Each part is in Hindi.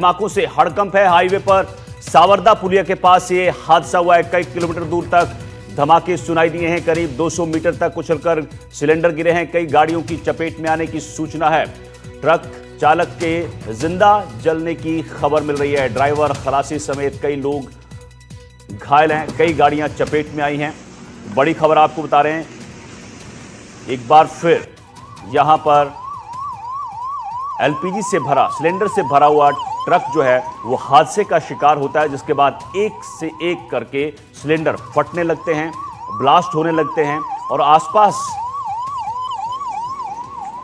धमाकों से हड़कंप है। हाईवे पर सावरदा पुलिया के पास ये हादसा हुआ है। कई किलोमीटर दूर तक धमाके सुनाई दिए हैं। करीब 200 मीटर तक उछलकर सिलेंडर गिरे हैं। कई गाड़ियों की चपेट में आने की सूचना है। ट्रक चालक के जिंदा जलने की खबर मिल रही है। ड्राइवर, खलासी समेत कई लोग घायल हैं। कई गाड़ियां चपेट में आई हैं। बड़ी खबर आपको बता रहे हैं, एक बार फिर यहां पर एलपीजी से भरा, सिलेंडर से भरा हुआ ट्रक जो है वो हादसे का शिकार होता है, जिसके बाद एक से एक करके सिलेंडर फटने लगते हैं, ब्लास्ट होने लगते हैं और आसपास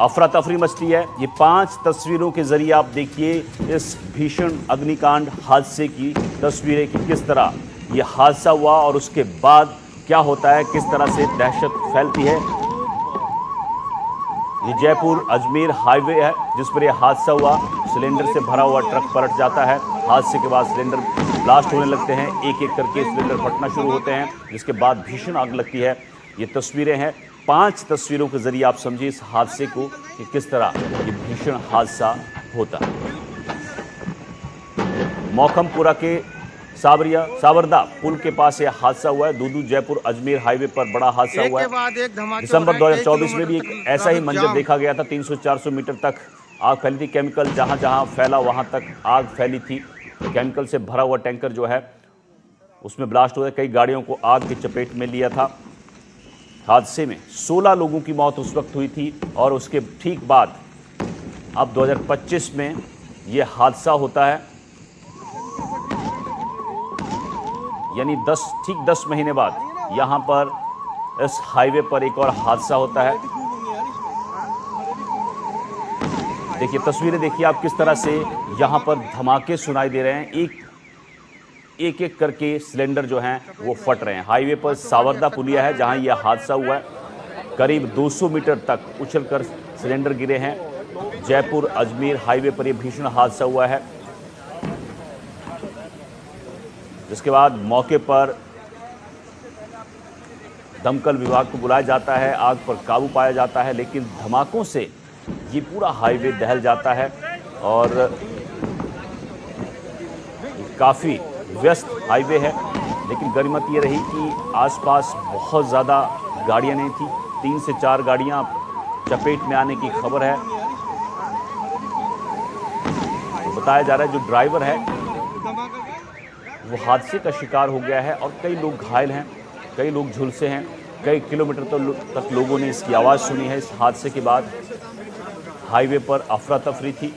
अफरा तफरी मचती है। ये 5 तस्वीरों के जरिए आप देखिए इस भीषण अग्निकांड हादसे की तस्वीरें कि किस तरह ये हादसा हुआ और उसके बाद क्या होता है, किस तरह से दहशत फैलती है। ये जयपुर अजमेर हाईवे है जिस पर यह हादसा हुआ। सिलेंडर से भरा हुआ ट्रक पलट जाता है। हादसे के बाद सिलेंडर ब्लास्ट होने लगते हैं, एक एक करके सिलेंडर फटना शुरू होते हैं, जिसके बाद भीषण आग लगती है। ये तस्वीरें हैं। 5 तस्वीरों के जरिए आप समझिए इस हादसे को कि किस तरह ये भीषण हादसा होता है। मौखमपुरा के सावरदा पुल के पास यह हादसा हुआ है। दूदू जयपुर अजमेर हाईवे पर बड़ा हादसा हुआ है। दिसंबर 2024 में भी एक ऐसा ही मंजर देखा गया था। 300-400 मीटर तक आग फैली थी। केमिकल जहां जहां फैला वहां तक आग फैली थी। केमिकल से भरा हुआ टैंकर जो है उसमें ब्लास्ट हुआ। कई गाड़ियों को आग की चपेट में लिया था। हादसे में 16 लोगों की मौत उस वक्त हुई थी और उसके ठीक बाद अब 2025 में यह हादसा होता है, यानी 10 महीने बाद यहां पर इस हाईवे पर एक और हादसा होता है। देखिए तस्वीरें देखिए आप किस तरह से यहां पर धमाके सुनाई दे रहे हैं। एक एक करके सिलेंडर जो हैं वो फट रहे हैं। हाईवे पर सावरदा पुलिया है जहां यह हादसा हुआ है। करीब 200 मीटर तक उछलकर सिलेंडर गिरे हैं। जयपुर अजमेर हाईवे पर यह भीषण हादसा हुआ है, जिसके बाद मौके पर दमकल विभाग को बुलाया जाता है, आग पर काबू पाया जाता है, लेकिन धमाकों से ये पूरा हाईवे दहल जाता है और काफ़ी व्यस्त हाईवे है। लेकिन गनीमत ये रही कि आसपास बहुत ज़्यादा गाड़ियां नहीं थी। 3 से 4 गाड़ियां चपेट में आने की खबर है। तो बताया जा रहा है जो ड्राइवर है वो हादसे का शिकार हो गया है और कई लोग घायल हैं, कई लोग झुलसे हैं। कई किलोमीटर तक लोगों ने इसकी आवाज़ सुनी है। इस हादसे के बाद हाईवे पर अफरा तफरी थी।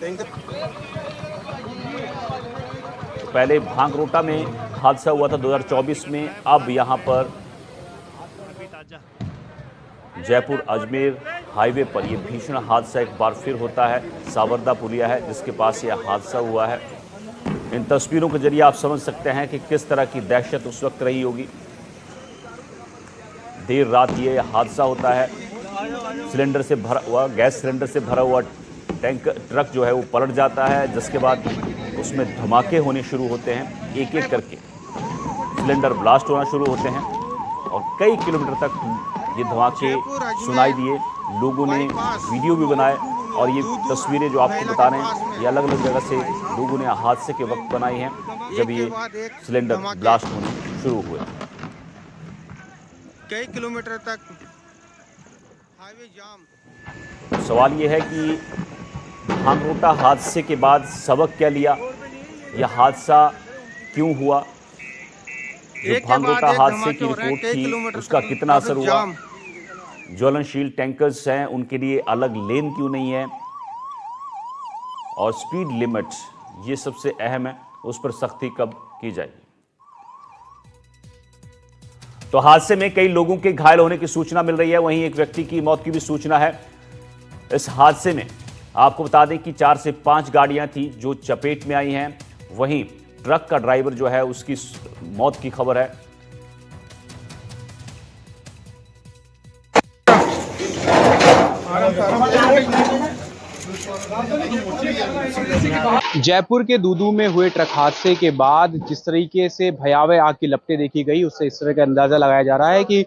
पहले भांगरोटा में हादसा हुआ था 2024 में। अब यहां पर जयपुर अजमेर हाईवे पर यह भीषण हादसा एक बार फिर होता है। सावरदा पुलिया है जिसके पास यह हादसा हुआ है। इन तस्वीरों के जरिए आप समझ सकते हैं कि किस तरह की दहशत उस वक्त रही होगी। देर रात ये हादसा होता है। सिलेंडर से भरा हुआ, गैस सिलेंडर से भरा हुआ ट्रक जो है वो पलट जाता है, जिसके बाद उसमें धमाके होने शुरू होते हैं। एक एक करके सिलेंडर ब्लास्ट होना शुरू होते हैं और कई किलोमीटर तक ये धमाके सुनाई दिए। लोगों ने वीडियो भी बनाए और ये तस्वीरें जो आपको बता रहे हैं ये अलग अलग जगह से लोगों ने हादसे के वक्त बनाई हैं जब ये सिलेंडर ब्लास्ट होने शुरू हुए। कई किलोमीटर तक हाईवे जाम। सवाल ये है कि भांगरोटा हादसे के बाद सबक क्या लिया, यह हादसा क्यों हुआ, जो भांगरोटा हादसे की रिपोर्ट थी उसका कितना असर हुआ, ज्वलनशील टैंकर्स हैं उनके लिए अलग लेन क्यों नहीं है, और स्पीड लिमिट ये सबसे अहम है, उस पर सख्ती कब की जाएगी। तो हादसे में कई लोगों के घायल होने की सूचना मिल रही है, वहीं एक व्यक्ति की मौत की भी सूचना है। इस हादसे में आपको बता दें कि 4 से 5 गाड़ियां थी जो चपेट में आई हैं। वहीं ट्रक का ड्राइवर जो है उसकी मौत की खबर है। जयपुर के दूदू में हुए ट्रक हादसे के बाद जिस तरीके से भयावह आग की लपटें देखी गई, उससे इस तरह का अंदाजा लगाया जा रहा है कि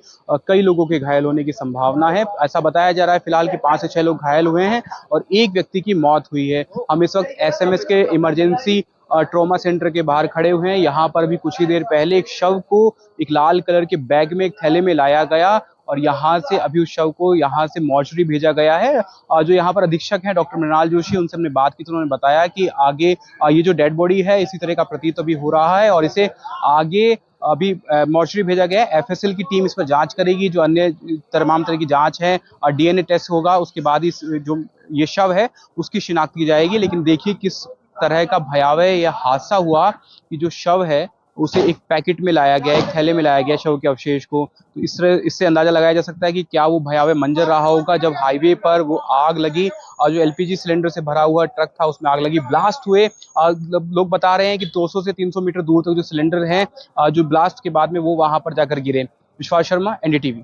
कई लोगों के घायल होने की संभावना है। ऐसा बताया जा रहा है फिलहाल कि 5 से 6 लोग घायल हुए हैं और एक व्यक्ति की मौत हुई है। हम इस वक्त एसएमएस के इमरजेंसी ट्रॉमा सेंटर के बाहर खड़े हुए हैं। यहाँ पर भी कुछ ही देर पहले एक शव को एक लाल कलर के बैग में, एक थैले में लाया गया और यहाँ से अभी उस शव को यहाँ से मॉर्चरी भेजा गया है। जो यहाँ पर अधीक्षक हैं डॉक्टर मृणाल जोशी, उनसे हमने बात की तो उन्होंने बताया कि आगे ये जो डेड बॉडी है इसी तरह का प्रतीत अभी हो रहा है और इसे आगे अभी मॉर्चरी भेजा गया है। एफएसएल की टीम इस पर जांच करेगी, जो अन्य तमाम तरह की जांच है और डीएनए टेस्ट होगा, उसके बाद इस जो ये शव है उसकी शिनाख्त की जाएगी। लेकिन देखिए किस तरह का भयावह यह हादसा हुआ कि जो शव है उसे एक पैकेट में लाया गया, एक थैले में लाया गया शव के अवशेष को। तो इससे अंदाजा लगाया जा सकता है कि क्या वो भयावह मंजर रहा होगा जब हाईवे पर वो आग लगी और जो एलपीजी सिलेंडर से भरा हुआ ट्रक था उसमें आग लगी, ब्लास्ट हुए। लोग बता रहे हैं कि 200 से 300 मीटर दूर तक जो सिलेंडर है जो ब्लास्ट के बाद में वो वहां पर जाकर गिरे। विश्वास शर्मा, एनडीटीवी।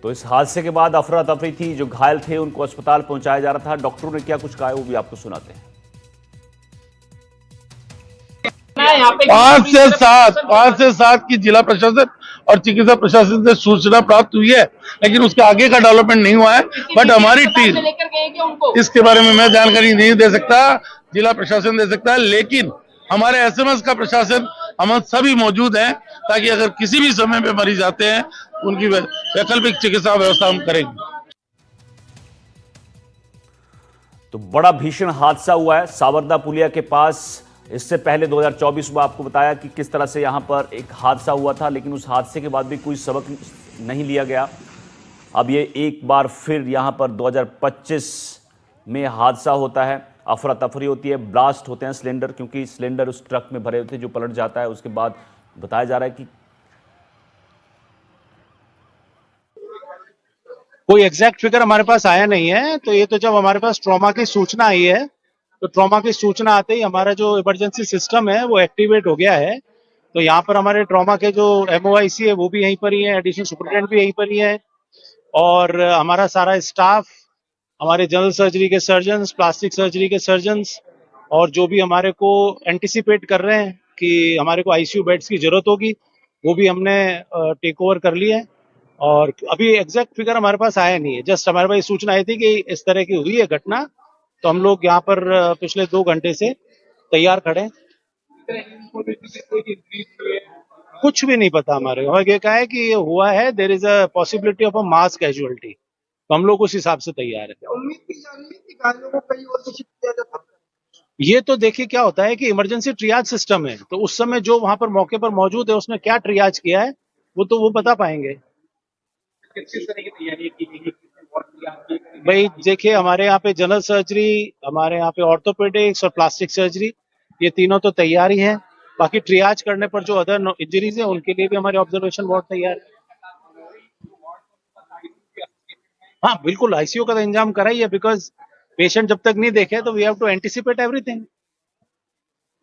तो इस हादसे के बाद अफरा तफरी थी, जो घायल थे उनको अस्पताल पहुंचाया जा रहा था। डॉक्टरों ने क्या कुछ कहा है वो भी आपको सुनाते हैं। 5 से 7 की जिला प्रशासन और चिकित्सा प्रशासन से सूचना प्राप्त हुई है, लेकिन उसके आगे का डेवलपमेंट नहीं हुआ है। बट हमारी टीम, इसके बारे में मैं जानकारी नहीं दे सकता, जिला प्रशासन दे सकता है, लेकिन हमारे एसएमएस का प्रशासन हम सभी मौजूद हैं ताकि अगर किसी भी समय पे मरीज आते हैं उनकी वैकल्पिक चिकित्सा व्यवस्था हम करेंगे। तो बड़ा भीषण हादसा हुआ है सावरदा पुलिया के पास। इससे पहले 2024 में आपको बताया कि किस तरह से यहां पर एक हादसा हुआ था, लेकिन उस हादसे के बाद भी कोई सबक नहीं लिया गया। अब ये एक बार फिर यहां पर 2025 में हादसा होता है, अफरा तफरी होती है, ब्लास्ट होते हैं सिलेंडर, क्योंकि सिलेंडर उस ट्रक में भरे थे जो पलट जाता है। उसके बाद बताया जा रहा है कि कोई एग्जैक्ट फिगर हमारे पास आया नहीं है। तो ये तो जब हमारे पास ट्रॉमा की सूचना आई है तो ट्रॉमा की सूचना आते ही हमारा जो इमरजेंसी सिस्टम है वो एक्टिवेट हो गया है। तो यहाँ पर हमारे ट्रॉमा के जो एमओआईसी है वो भी यहीं पर ही है, एडिशनल सुपरिटेंडेंट भी यहीं पर ही है और हमारा सारा स्टाफ, हमारे जनरल सर्जरी के सर्जन्स, प्लास्टिक सर्जरी के सर्जन्स और जो भी हमारे को एंटिसिपेट कर रहे हैं कि हमारे को आईसीयू बेड्स की जरूरत होगी वो भी हमने टेक ओवर कर लिया है। और अभी एग्जैक्ट फिगर हमारे पास आया नहीं है, जस्ट हमारे पास सूचना आई थी कि इस तरह की हुई है घटना, तो हम लोग यहाँ पर पिछले 2 घंटे से तैयार खड़े हैं। कुछ भी नहीं पता हमारे को, ये कहा है कि ये हुआ है, there is a possibility of a mass casualty, तो हम लोग उस हिसाब से तैयार है। उम्मीद की जा रही है कि घायलों को कहीं और शिफ्ट किया जाता। ये तो देखिए क्या होता है कि इमरजेंसी ट्रियाज सिस्टम है, तो उस समय जो वहां पर मौके पर मौजूद है उसने क्या ट्रियाज किया है वो बता पाएंगे। किस तरह की तैयारी की गई? भाई देखिए, हमारे यहाँ पे जनरल सर्जरी, हमारे यहाँ पे ऑर्थोपेडिक्स और प्लास्टिक सर्जरी, ये तीनों तो तैयार ही हैं। बाकी ट्रियाज करने पर जो अदर इंजरीज है उनके लिए भी हमारे ऑब्जर्वेशन वार्ड तैयार है। हाँ बिल्कुल, आईसीयू का तो इंतजाम करा ही है, बिकॉज पेशेंट जब तक नहीं देखे तो we have to anticipate everything.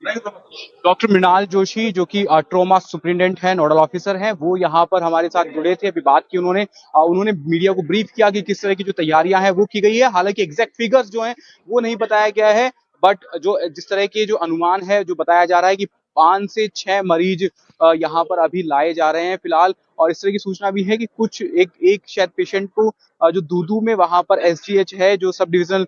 Doctor Mrinal Joshi जो कि ट्रॉमा सुपरिटेंडेंट है, नोडल ऑफिसर हैं, वो यहाँ पर हमारे साथ जुड़े थे। अभी बात की उन्होंने मीडिया को ब्रीफ किया कि किस तरह की जो तैयारियां हैं वो की गई है। हालांकि एग्जैक्ट फिगर्स जो हैं वो नहीं बताया गया है, बट जो जिस तरह के जो अनुमान है जो बताया जा रहा है कि 5 से 6 मरीज यहाँ पर अभी लाए जा रहे हैं फिलहाल। और इस तरह की सूचना भी है कि कुछ एक शायद पेशेंट को जो दूदू में वहां पर एसजीएच है, जो सब डिविजनल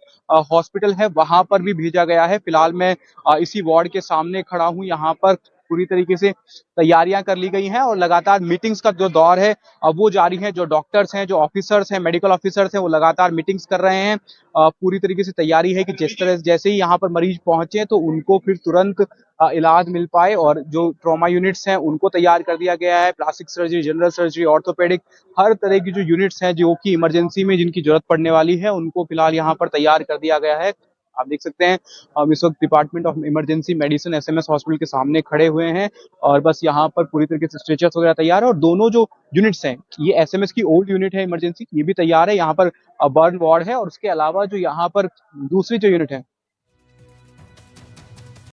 हॉस्पिटल है, वहां पर भी भेजा गया है। फिलहाल मैं इसी वार्ड के सामने खड़ा हूं। यहाँ पर पूरी तरीके से तैयारियां कर ली गई हैं और लगातार मीटिंग्स का जो दौर है वो जारी है। जो डॉक्टर्स हैं, जो ऑफिसर्स हैं, मेडिकल ऑफिसर्स हैं, वो लगातार मीटिंग्स कर रहे हैं। पूरी तरीके से तैयारी है कि जैसे ही यहाँ पर मरीज पहुंचे तो उनको फिर तुरंत इलाज मिल पाए। और जो ट्रॉमा यूनिट्स हैं उनको तैयार कर दिया गया है। Plastic surgery, general surgery, orthopaedic, हर तरह की जो यूनिट्स हैं जो कि इमरजेंसी में जिनकी जरूरत पड़ने वाली है उनको फिलहाल यहाँ पर तैयार कर दिया गया है। आप देख सकते हैं हम इस वक्त department of emergency medicine SMS hospital के सामने खड़े हुए हैं और बस यहाँ पर पूरी तरीके से स्ट्रेचर्स वगैरह तैयार है। और दोनों जो यूनिट्स हैं, ये एसएमएस की ओल्ड यूनिट है इमरजेंसी, ये भी तैयार है। यहाँ पर बर्न वार्ड है और उसके अलावा जो यहाँ पर दूसरी जो यूनिट है